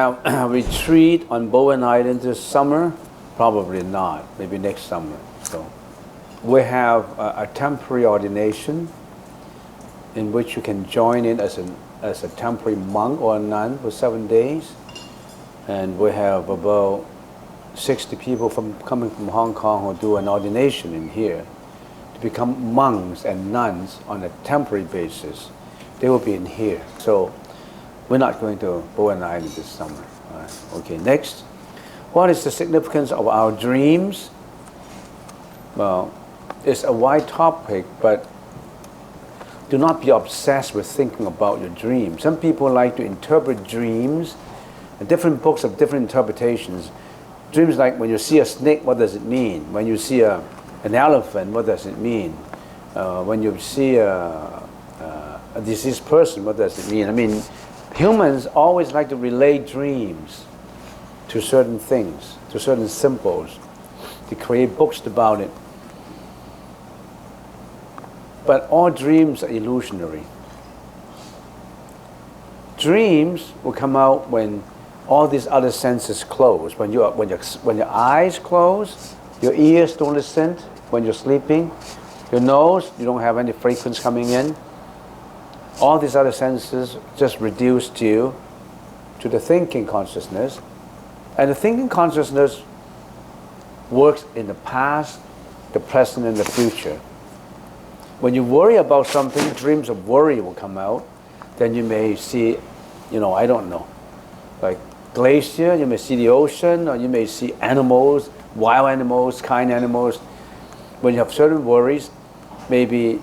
have a retreat on Bowen Island this summer? Probably not. Maybe next summer. So we have a temporary ordination in which you can join in as a temporary monk or a nun for 7 days. And we have about 60 people coming from Hong Kong who do an ordination in here to become monks and nuns on a temporary basis. They will be in here. So we're not going to Bowen Island this summer. All right. Okay, next. What is the significance of our dreams? Well, it's a wide topic, but do not be obsessed with thinking about your dreams. Some people like to interpret dreams, and different books have different interpretations. Dreams like when you see a snake, what does it mean? When you see an elephant, what does it mean? When you see a deceased person, what does it mean? I mean, humans always like to relate dreams to certain things, to certain symbols. They create books about it. But all dreams are illusionary. Dreams will come out when all these other senses close. When your eyes close, your ears don't listen when you're sleeping, your nose, you don't have any fragrance coming in. All these other senses just reduce to the thinking consciousness. And the thinking consciousness works in the past, the present, and the future. When you worry about something, dreams of worry will come out. Then you may see, I don't know, like glacier, you may see the ocean, or you may see animals, wild animals, kind animals. When you have certain worries, maybe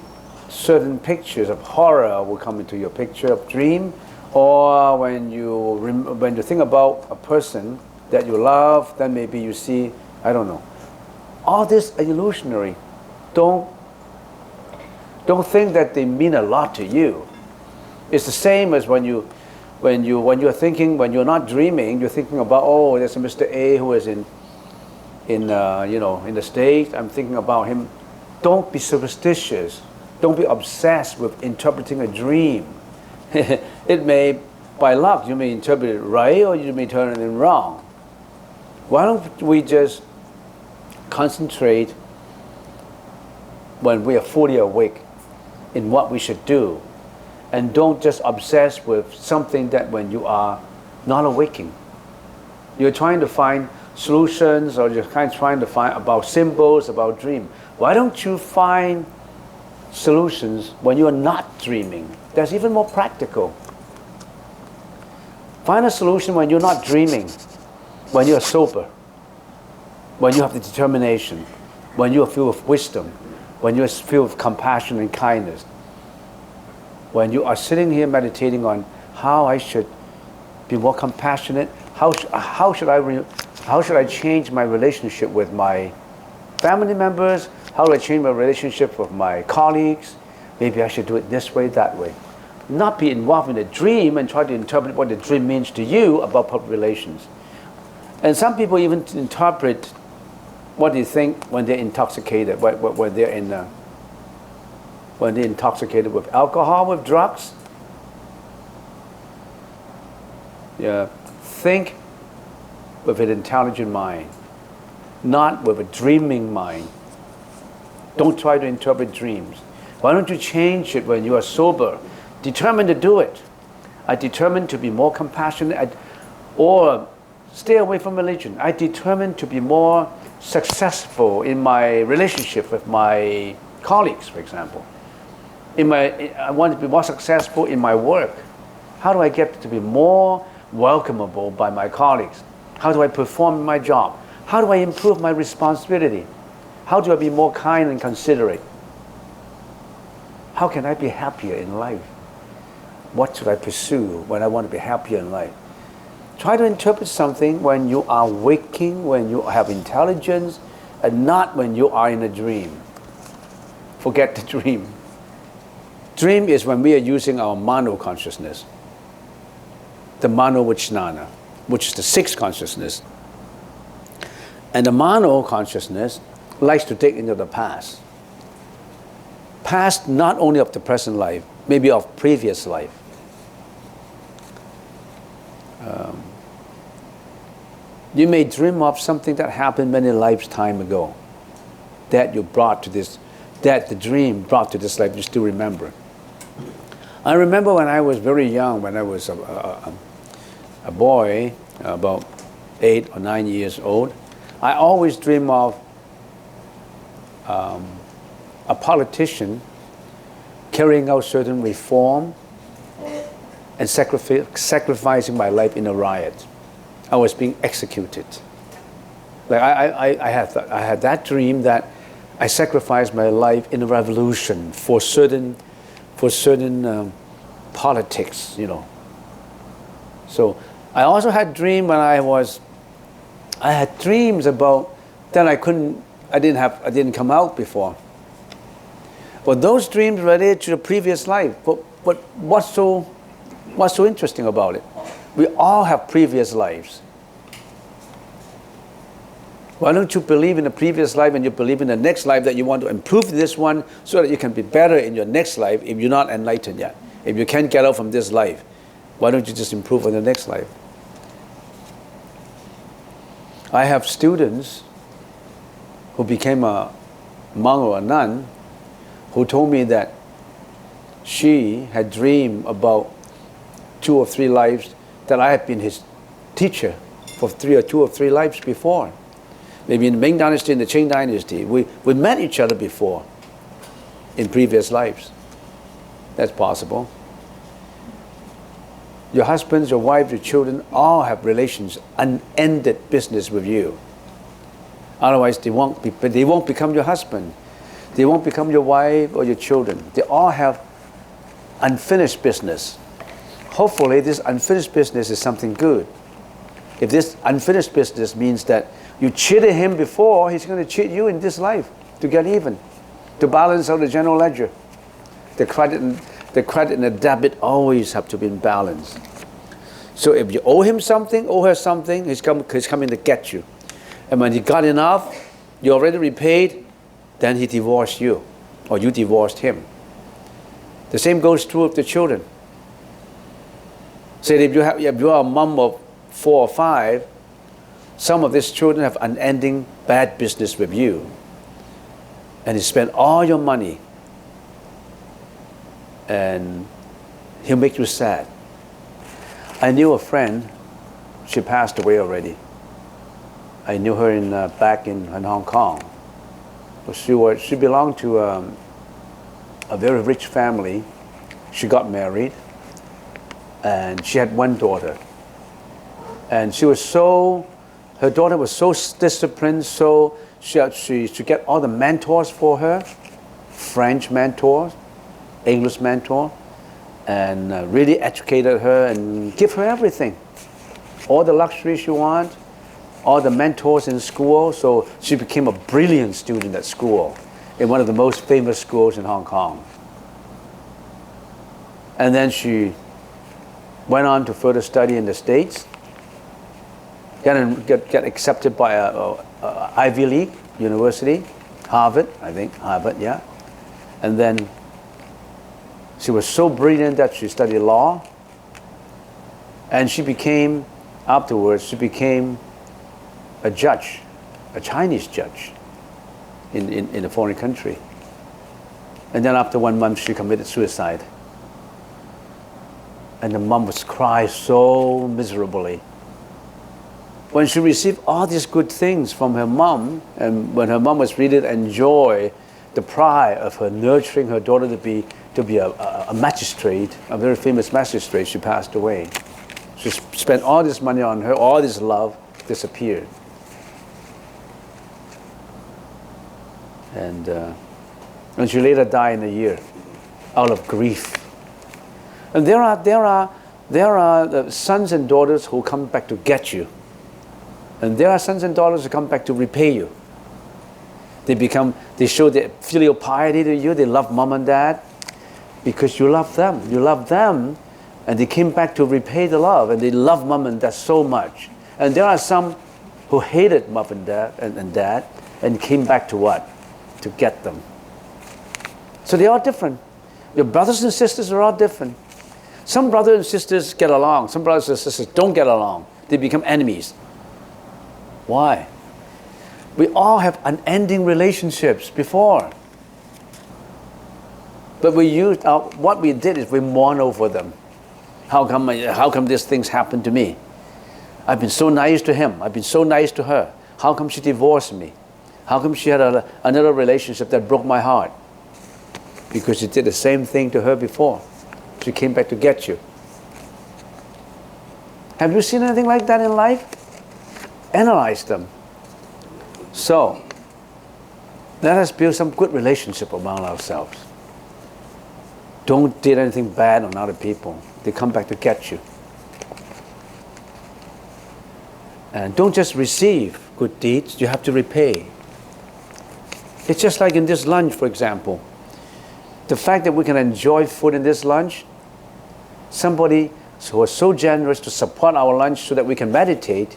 certain pictures of horror will come into your picture of dream, or when you think about a person that you love, then maybe you see, I don't know. All this are illusionary. Don't think that they mean a lot to you. It's the same as when you're thinking, when you're not dreaming, you're thinking about, oh, there's a Mr. A who is in the States. I'm thinking about him. Don't be superstitious. Don't be obsessed with interpreting a dream. It may, by luck, you may interpret it right, or you may turn it in wrong. Why don't we just concentrate when we are fully awake in what we should do, and don't just obsess with something that when you are not awaking. You're trying to find solutions, or you're trying to find about symbols, about dream. Why don't you find solutions when you are not dreaming? That's even more practical. Find a solution when you're not dreaming, when you're sober, when you have the determination, when you are filled with wisdom, when you are filled with compassion and kindness, when you are sitting here meditating on how I should be more compassionate, how should I change my relationship with my family members, how do I change my relationship with my colleagues, maybe I should do it this way, that way. Not be involved in a dream and try to interpret what the dream means to you about public relations. And some people even interpret what they think when they're intoxicated, when they're intoxicated with alcohol, with drugs. Yeah, think with an intelligent mind, not with a dreaming mind. Don't try to interpret dreams. Why don't you change it when you are sober? Determined to do it. I determined to be more compassionate, or stay away from religion. I determined to be more successful in my relationship with my colleagues, for example. I want to be more successful in my work. How do I get to be more welcomable by my colleagues? How do I perform my job? How do I improve my responsibility? How do I be more kind and considerate? How can I be happier in life? What should I pursue when I want to be happier in life? Try to interpret something when you are waking, when you have intelligence, and not when you are in a dream. Forget the dream. Dream is when we are using our mano consciousness, the mano vijnana, which is the sixth consciousness. And the mano consciousness likes to dig into the past. Past not only of the present life, maybe of previous life. You may dream of something that happened many lifetimes ago, that you brought to this, that the dream brought to this life, you still remember. I remember when I was very young, when I was a boy, about 8 or 9 years old, I always dream of a politician carrying out certain reform and sacrificing my life in a riot. I was being executed. Like I had that dream that I sacrificed my life in a revolution for certain politics, you know. So I also had dream when I had dreams about that I didn't come out before. Well, those dreams related to the previous life. But what's so interesting about it? We all have previous lives. Why don't you believe in the previous life and you believe in the next life, that you want to improve this one so that you can be better in your next life if you're not enlightened yet? If you can't get out from this life, why don't you just improve in the next life? I have students who became a monk or a nun who told me that she had dreamed about 2 or 3 lives, that I had been his teacher for 2 or 3 lives before. Maybe in the Ming Dynasty, in the Qing Dynasty, we met each other before in previous lives. That's possible. Your husbands, your wife, your children all have relations, unended business with you. Otherwise, they won't become your husband. They won't become your wife or your children. They all have unfinished business. Hopefully, this unfinished business is something good. If this unfinished business means that you cheated him before, he's going to cheat you in this life to get even, to balance out the general ledger. The credit and the debit always have to be in balance. So if you owe him something, owe her something, he's coming to get you. And when he got enough, you already repaid, then he divorced you, or you divorced him. The same goes true of the children. Say if you are a mom of 4 or 5, some of these children have unending bad business with you, and he spent all your money, and he'll make you sad. I knew a friend, she passed away already. I knew her back in Hong Kong. She belonged to a very rich family. She got married, and she had 1 daughter. And her daughter was so disciplined, so she get all the mentors for her, French mentors, English mentor, and really educated her and give her everything. All the luxury she wants, all the mentors in school, so she became a brilliant student at school, in one of the most famous schools in Hong Kong. And then she went on to further study in the States, get accepted by a Ivy League university, Harvard, yeah. And then she was so brilliant that she studied law, and afterwards she became a judge, a Chinese judge in a foreign country. And then after 1 month she committed suicide. And the mom was crying so miserably. When she received all these good things from her mom, and when her mom was really enjoy the pride of her nurturing her daughter to be a magistrate, a very famous magistrate, she passed away. She spent all this money on her, all this love disappeared. And she later died in a year out of grief. And there are sons and daughters who come back to get you. And there are sons and daughters who come back to repay you. They show their filial piety to you. They love mom and dad because you love them. You love them, and they came back to repay the love, and they love mom and dad so much. And there are some who hated mom and dad and came back to what? To get them. So they're all different. Your brothers and sisters are all different. Some brothers and sisters get along. Some brothers and sisters don't get along. They become enemies. Why? We all have unending relationships before. But what we did is we mourn over them. How come these things happened to me? I've been so nice to him. I've been so nice to her. How come she divorced me? How come she had another relationship that broke my heart? Because you did the same thing to her before. She came back to get you. Have you seen anything like that in life? Analyze them. So, let us build some good relationship among ourselves. Don't do anything bad on other people. They come back to get you. And don't just receive good deeds, you have to repay. It's just like in this lunch, for example. The fact that we can enjoy food in this lunch, somebody who was so generous to support our lunch so that we can meditate,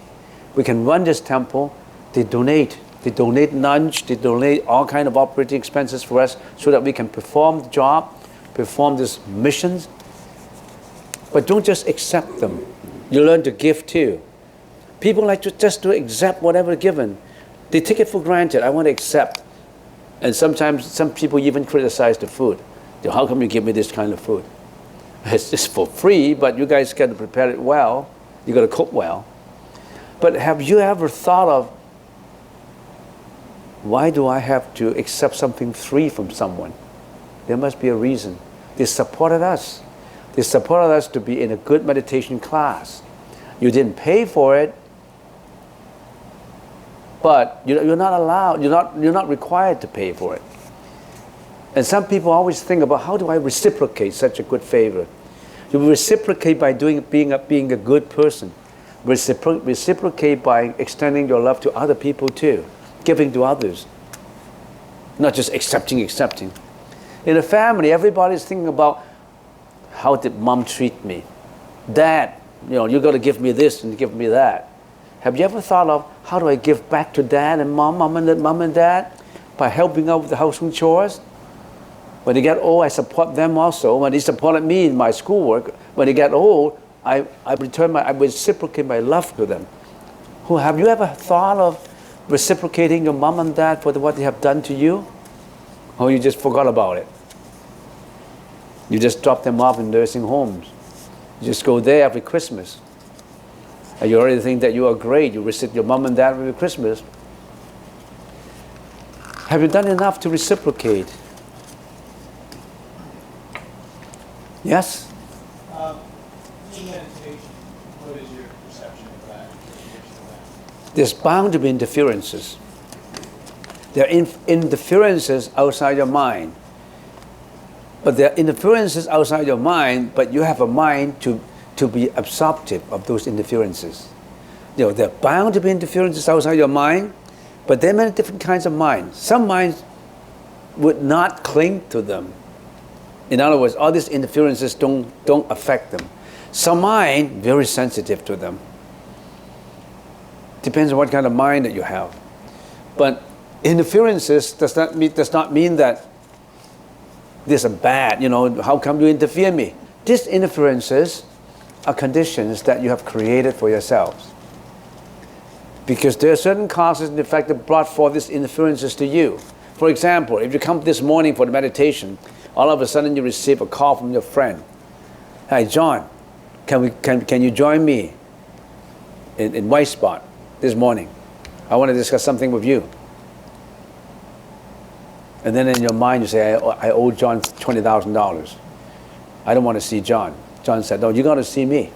we can run this temple, they donate. They donate lunch, they donate all kind of operating expenses for us so that we can perform the job, perform these missions. But don't just accept them. You learn to give too. People like to accept whatever given. They take it for granted. I want to accept. And sometimes some people even criticize the food. How come you give me this kind of food? It's just for free, but you guys got to prepare it well. You got to cook well. But have you ever thought of, why do I have to accept something free from someone? There must be a reason. They supported us. They supported us to be in a good meditation class. You didn't pay for it, but you're not allowed, you're not required to pay for it. And some people always think about, how do I reciprocate such a good favor? You reciprocate by being a good person. Reciprocate by extending your love to other people too, giving to others, not just accepting. In a family, everybody's thinking about, how did mom treat me? Dad, you got to give me this and give me that. Have you ever thought of, how do I give back to dad and mom and dad? By helping out with the household chores. When they get old, I support them also. When they supported me in my schoolwork, when they get old, I reciprocate my love to them. Have you ever thought of reciprocating your mom and dad for what they have done to you? Or you just forgot about it? You just drop them off in nursing homes. You just go there every Christmas. And you already think that you are great. You visit your mom and dad every Christmas. Have you done enough to reciprocate? Yes? In meditation, what is your perception of that? There's bound to be interferences. There are interferences outside your mind. But there are interferences outside your mind, but you have a mind to be absorptive of those interferences. There are bound to be interferences outside your mind, but there are many different kinds of minds. Some minds would not cling to them. In other words, all these interferences don't affect them. Some mind, very sensitive to them. Depends on what kind of mind that you have. But interferences does not mean that these are bad. How come you interfere me? These interferences are conditions that you have created for yourselves. Because there are certain causes and effects that brought forth these interferences to you. For example, if you come this morning for the meditation, all of a sudden you receive a call from your friend. Hi, John, can you join me in White Spot this morning? I want to discuss something with you. And then in your mind you say, I owe John $20,000. I don't want to see John. John said, no, you're going to see me.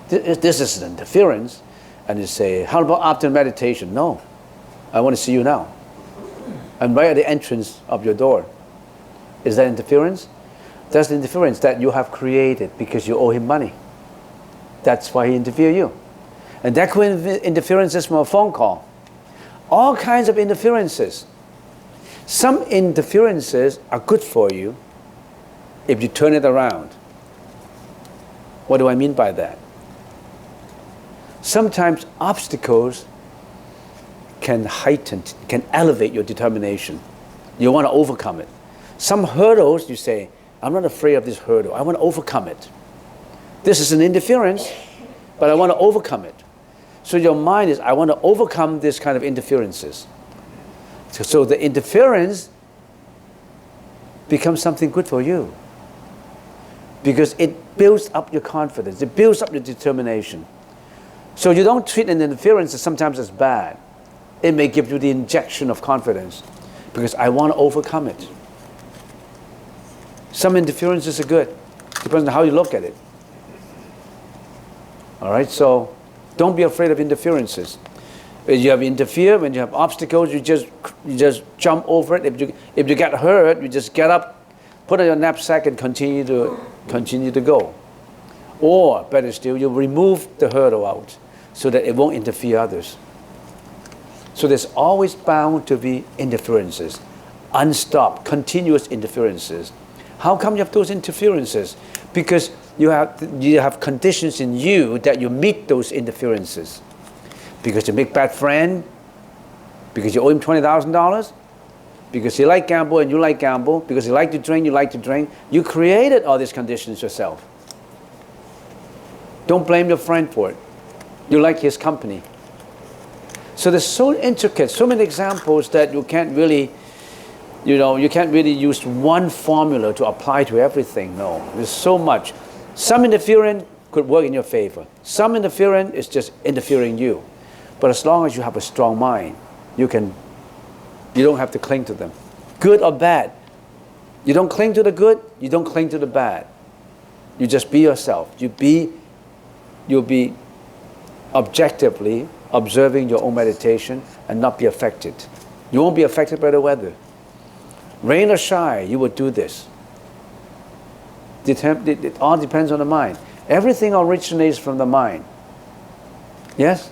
This is an interference. And you say, how about after meditation? No, I want to see you now. I'm right at the entrance of your door. Is that interference? That's the interference that you have created because you owe him money. That's why he interfered you. And that could be interferences from a phone call. All kinds of interferences. Some interferences are good for you if you turn it around. What do I mean by that? Sometimes obstacles can elevate your determination. You want to overcome it. Some hurdles, you say, I'm not afraid of this hurdle. I want to overcome it. This is an interference, but I want to overcome it. So your mind is, I want to overcome this kind of interferences. So the interference becomes something good for you. Because it builds up your confidence. It builds up your determination. So you don't treat an interference as sometimes as bad. It may give you the injection of confidence. Because I want to overcome it. Some interferences are good. Depends on how you look at it. All right, so don't be afraid of interferences. When you have interfere, when you have obstacles, you just jump over it. If you get hurt, you just get up, put on your knapsack, and continue to go. Or better still, you remove the hurdle out so that it won't interfere others. So there's always bound to be interferences, unstopped, continuous interferences. How come you have those interferences? Because you have conditions in you that you meet those interferences. Because you make bad friend, because you owe him $20,000, because you like gamble and you like gamble, because you like to drink, you like to drink. You created all these conditions yourself. Don't blame your friend for it. You like his company. So there's so intricate, so many examples that you can't really, you can't really use one formula to apply to everything. No, there's so much. Some interference could work in your favor. Some interference is just interfering you. But as long as you have a strong mind, you don't have to cling to them. Good or bad. You don't cling to the good, you don't cling to the bad. You just be yourself. You'll be objectively observing your own meditation and not be affected. You won't be affected by the weather. Rain or shine, you will do this. It all depends on the mind. Everything originates from the mind. Yes?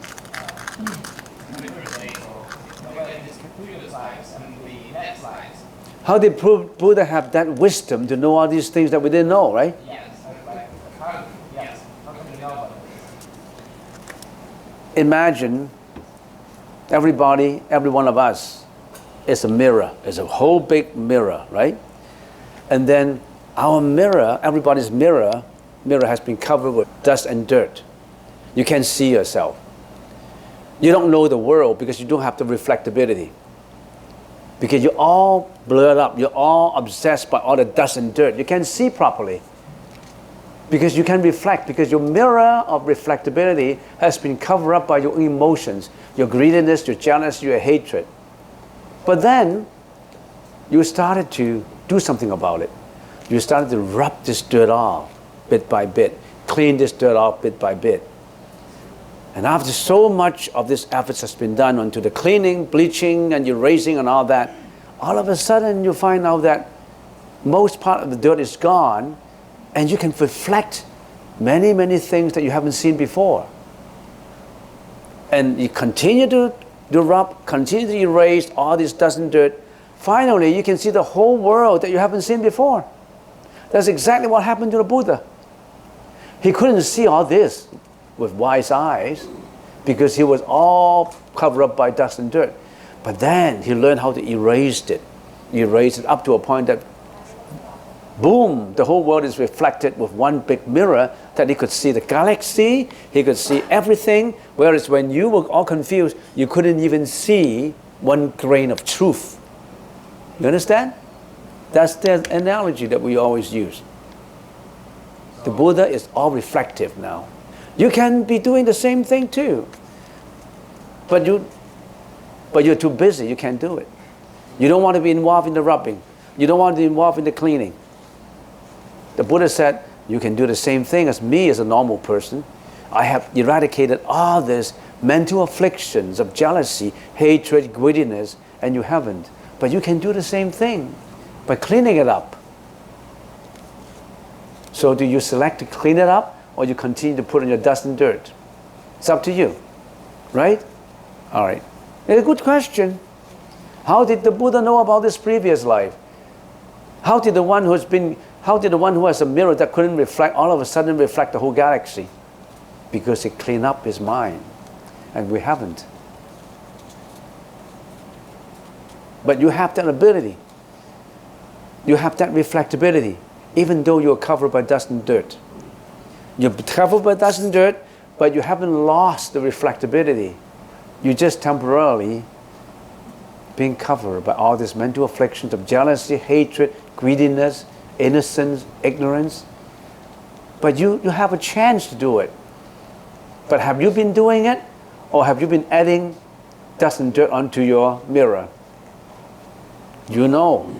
How did Buddha have that wisdom to know all these things that we didn't know, right? Imagine everybody, every one of us is a mirror, is a whole big mirror, right? And then our mirror, everybody's mirror has been covered with dust and dirt. You can't see yourself. You don't know the world because you don't have the reflectability. Because you're all blurred up, you're all obsessed by all the dust and dirt. You can't see properly. Because you can reflect, because your mirror of reflectability has been covered up by your emotions, your greediness, your jealousy, your hatred. But then, you started to do something about it. You started to rub this dirt off, bit by bit, clean this dirt off bit by bit. And after so much of this efforts has been done onto the cleaning, bleaching, and erasing and all that, all of a sudden you find out that most part of the dirt is gone, and you can reflect many, many things that you haven't seen before. And you continue to rub, continue to erase all this dust and dirt. Finally, you can see the whole world that you haven't seen before. That's exactly what happened to the Buddha. He couldn't see all this with wise eyes because he was all covered up by dust and dirt. But then he learned how to erase it. Erase it up to a point that boom, the whole world is reflected with one big mirror that he could see the galaxy, he could see everything, whereas when you were all confused, you couldn't even see one grain of truth. You understand? That's the analogy that we always use. The Buddha is all reflective now. You can be doing the same thing too. But you're too busy, you can't do it. You don't want to be involved in the rubbing. You don't want to be involved in the cleaning. The Buddha said, you can do the same thing as me as a normal person. I have eradicated all these mental afflictions of jealousy, hatred, greediness, and you haven't. But you can do the same thing by cleaning it up. So do you select to clean it up, or you continue to put in your dust and dirt? It's up to you, right? All right. It's a good question. How did the Buddha know about this previous life? How did the one who has a mirror that couldn't reflect all of a sudden reflect the whole galaxy? Because he cleaned up his mind, and we haven't. But you have that ability. You have that reflectability, even though you're covered by dust and dirt. You're covered by dust and dirt, but you haven't lost the reflectability. You just temporarily being covered by all these mental afflictions of jealousy, hatred, greediness, innocence, ignorance. But you have a chance to do it. But have you been doing it? Or have you been adding dust and dirt onto your mirror? You know.